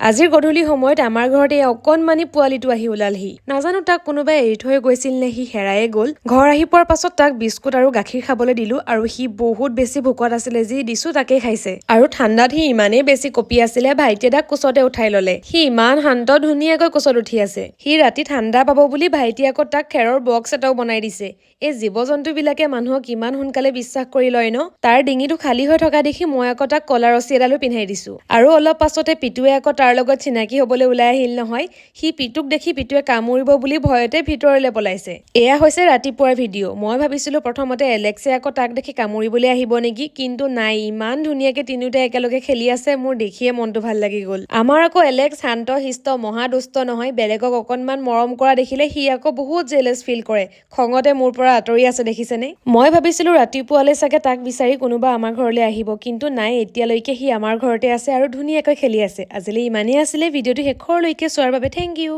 আজিৰ গধূলি সময়ত আমাৰ ঘৰত এই অকণমানি পোৱালিটো আহি ওলালহি। নাজানো তাক কোনোবাই এৰি থৈ গৈছিল নে সি হেৰায়ে গ'ল। ঘৰ আহি পোৱাৰ পাছত তাক বিস্কুট আৰু গাখীৰ খাবলৈ দিলো আৰু সি বহুত বেছি ভোকত আছিলে, যি দিছো তাকেই খাইছে। আৰু ঠাণ্ডাত সি ইমানেই বেছি কঁপি আছিলে, ভাইটিয়ে তাক কোচতে উঠাই ললে। সি ইমান শান্ত ধুনীয়াকৈ কোচত উঠি আছে। সি ৰাতি ঠাণ্ডা পাব বুলি ভাইটিয়ে আকৌ তাক খেৰৰ বক্স এটাও বনাই দিছে। এই জীৱ-জন্তু বিলাকে মানুহক ইমান সোনকালে বিশ্বাস কৰি লয় ন। তাৰ ডিঙিটো খালী হৈ থকা দেখি মই আকৌ তাক কলা ৰছী এডালো পিন্ধাই দিছো। আৰু অলপ পাছতে পিতুৱে আকৌ তাৰ লগত চিনাকি হবলৈ ওলাই আহিল নহয়। সি পিতুক দেখি পিতুৱে কামুৰিব বুলি ভয়তে ভিতৰলৈ পলাইছে। এয়া হৈছে ৰাতিপুৱাৰ ভিডিঅ'। মই ভাবিছিলো প্ৰথমতে এলেক্সে আকৌ তাক দেখি কামুৰিবলৈ আহিব নেকি, কিন্তু নাই, ইমান ধুনীয়াকে তিনিওটা একেলগে খেলি আছে, মোৰ দেখিয়ে মনটো ভাল লাগি গ'ল। আমাৰ আকৌ এলেক্স শান্ত শিষ্ট মহা দুষ্ট নহয়। বেলেগক অকনমান মৰম কৰা দেখিলে সি আকৌ বহুত জেলেছ ফিল কৰে। খঙতে মোৰ পৰা আঁতৰি আছে, দেখিছেনে? মই ভাবিছিলো ৰাতিপুৱালে চাগে তাক বিচাৰি কোনোবা আমাৰ ঘৰলৈ আহিব, কিন্তু নাই, এতিয়ালৈকে সি আমাৰ ঘৰতে আছে আৰু ধুনীয়াকৈ খেলি আছে। আজিলৈ ইমানেই আছিলে। ভিডিঅ'টো শেষৰলৈকে চোৱাৰ বাবে থেংক ইউ।